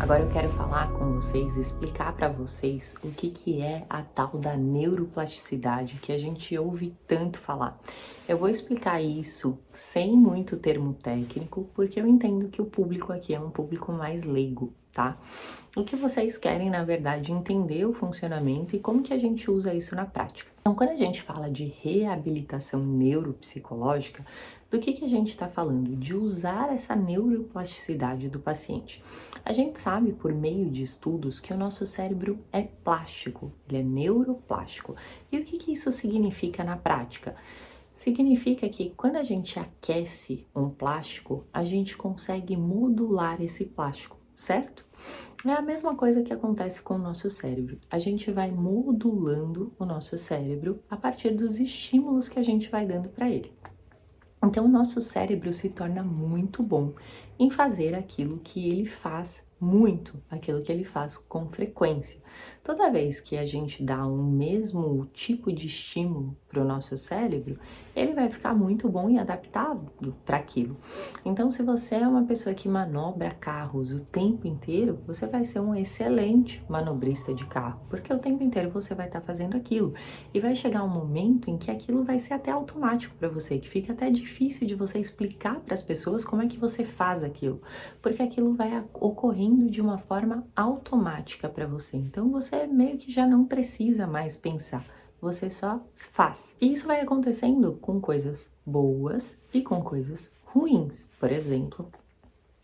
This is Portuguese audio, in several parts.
Agora eu quero falar com vocês, explicar para vocês o que é a tal da neuroplasticidade que a gente ouve tanto falar. Eu vou explicar isso sem muito termo técnico, porque eu entendo que o público aqui é um público mais leigo, tá? O que vocês querem, na verdade, entender o funcionamento e como que a gente usa isso na prática. Então, quando a gente fala de reabilitação neuropsicológica, do que a gente está falando? De usar essa neuroplasticidade do paciente. A gente sabe por meio de estudos que o nosso cérebro é plástico, ele é neuroplástico. E o que isso significa na prática? Significa que quando a gente aquece um plástico, a gente consegue modular esse plástico, certo? É a mesma coisa que acontece com o nosso cérebro. A gente vai modulando o nosso cérebro a partir dos estímulos que a gente vai dando para ele. Então, o nosso cérebro se torna muito bom em fazer aquilo que ele faz muito, aquilo que ele faz com frequência. Toda vez que a gente dá um mesmo tipo de estímulo para o nosso cérebro, ele vai ficar muito bom e adaptado para aquilo. Então, se você é uma pessoa que manobra carros o tempo inteiro, você vai ser um excelente manobrista de carro, porque o tempo inteiro você vai estar fazendo aquilo. E vai chegar um momento em que aquilo vai ser até automático para você, que fica até difícil de você explicar para as pessoas como é que você faz aquilo, porque aquilo vai ocorrendo de uma forma automática para você. Então você meio que já não precisa mais pensar, você só faz. E isso vai acontecendo com coisas boas e com coisas ruins. Por exemplo,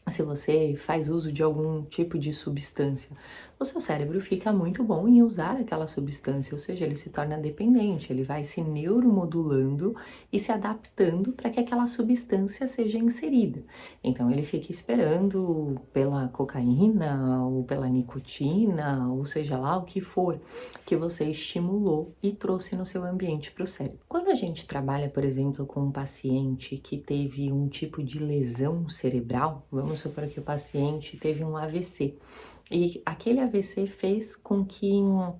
se você faz uso de algum tipo de substância, o seu cérebro fica muito bom em usar aquela substância, ou seja, ele se torna dependente, ele vai se neuromodulando e se adaptando para que aquela substância seja inserida. Então ele fica esperando pela cocaína ou pela nicotina, ou seja lá o que for, que você estimulou e trouxe no seu ambiente para o cérebro. Quando a gente trabalha, por exemplo, com um paciente que teve um tipo de lesão cerebral, vamos supor que o paciente teve um AVC, e aquele AVC fez com que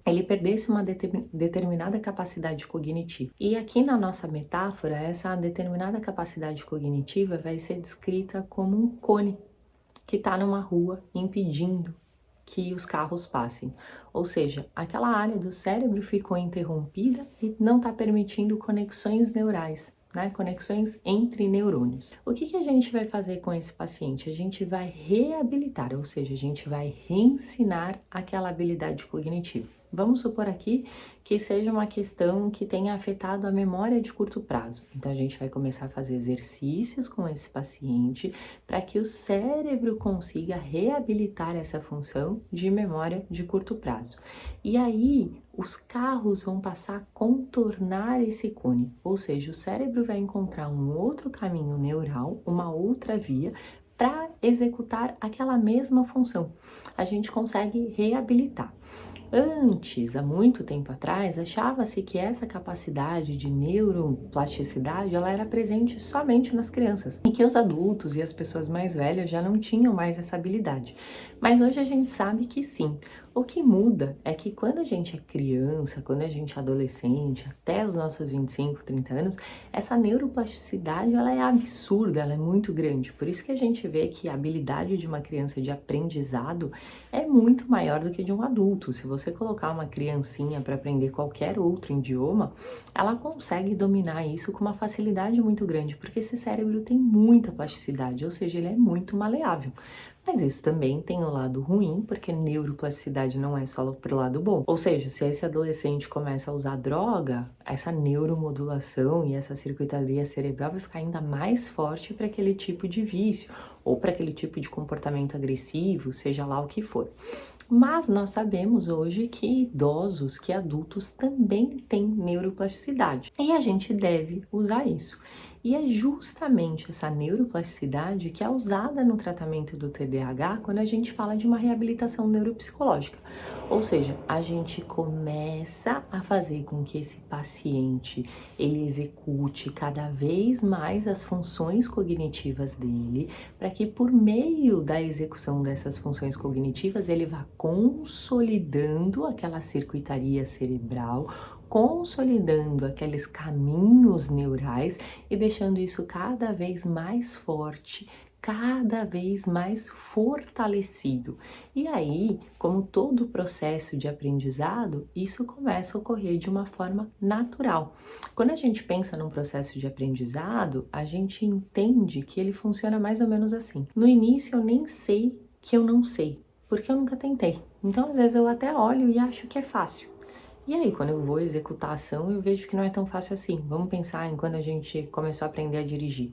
ele perdesse uma determinada capacidade cognitiva. E aqui na nossa metáfora, essa determinada capacidade cognitiva vai ser descrita como um cone que está numa rua impedindo que os carros passem. Ou seja, aquela área do cérebro ficou interrompida e não está permitindo conexões neurais, né? Conexões entre neurônios. O que a gente vai fazer com esse paciente? A gente vai reabilitar, ou seja, a gente vai reensinar aquela habilidade cognitiva. Vamos supor aqui que seja uma questão que tenha afetado a memória de curto prazo. Então, a gente vai começar a fazer exercícios com esse paciente para que o cérebro consiga reabilitar essa função de memória de curto prazo. E aí, os carros vão passar a contornar esse cone, ou seja, o cérebro vai encontrar um outro caminho neural, uma outra via, para executar aquela mesma função. A gente consegue reabilitar. Antes, há muito tempo atrás, achava-se que essa capacidade de neuroplasticidade ela era presente somente nas crianças e que os adultos e as pessoas mais velhas já não tinham mais essa habilidade. Mas hoje a gente sabe que sim. O que muda é que quando a gente é criança, quando a gente é adolescente, até os nossos 25, 30 anos, essa neuroplasticidade ela é absurda, ela é muito grande. Por isso que a gente vê que a habilidade de uma criança de aprendizado é muito maior do que de um adulto. Se você colocar uma criancinha para aprender qualquer outro idioma, ela consegue dominar isso com uma facilidade muito grande, porque esse cérebro tem muita plasticidade, ou seja, ele é muito maleável. Mas isso também tem um lado ruim, porque neuroplasticidade não é só pro lado bom. Ou seja, se esse adolescente começa a usar droga, essa neuromodulação e essa circuitaria cerebral vai ficar ainda mais forte para aquele tipo de vício ou para aquele tipo de comportamento agressivo, seja lá o que for. Mas nós sabemos hoje que idosos, que adultos também têm neuroplasticidade e a gente deve usar isso. E é justamente essa neuroplasticidade que é usada no tratamento do TDAH quando a gente fala de uma reabilitação neuropsicológica. Ou seja, a gente começa a fazer com que esse paciente ele execute cada vez mais as funções cognitivas dele, para que por meio da execução dessas funções cognitivas ele vá consolidando aquela circuitaria cerebral, consolidando aqueles caminhos neurais e deixando isso cada vez mais forte, cada vez mais fortalecido. E aí, como todo processo de aprendizado, isso começa a ocorrer de uma forma natural. Quando a gente pensa num processo de aprendizado, a gente entende que ele funciona mais ou menos assim. No início eu nem sei que eu não sei, porque eu nunca tentei. Então, às vezes eu até olho e acho que é fácil. E aí, quando eu vou executar a ação, eu vejo que não é tão fácil assim. Vamos pensar em quando a gente começou a aprender a dirigir.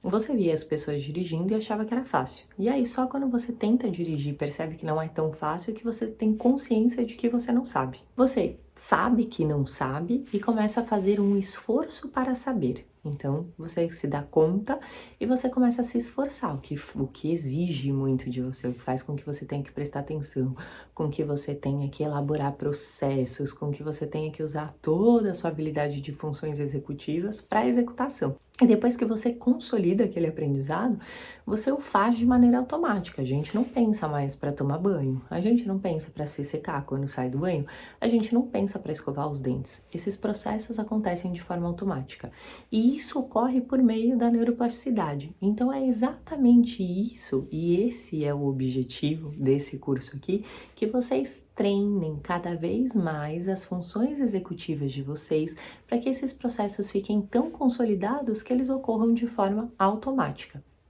Você via as pessoas dirigindo e achava que era fácil. E aí, só quando você tenta dirigir, percebe que não é tão fácil, que você tem consciência de que você não sabe. Você sabe que não sabe e começa a fazer um esforço para saber. Então, você se dá conta e você começa a se esforçar, o que exige muito de você, o que faz com que você tenha que prestar atenção, com que você tenha que elaborar processos, com que você tenha que usar toda a sua habilidade de funções executivas para executação. E depois que você consolida aquele aprendizado, você o faz de maneira automática. A gente não pensa mais para tomar banho, a gente não pensa para se secar quando sai do banho, a gente não pensa para escovar os dentes. Esses processos acontecem de forma automática. E isso ocorre por meio da neuroplasticidade. Então é exatamente isso, e esse é o objetivo desse curso aqui, que vocês treinem cada vez mais as funções executivas de vocês para que esses processos fiquem tão consolidados que eles ocorram de forma automática.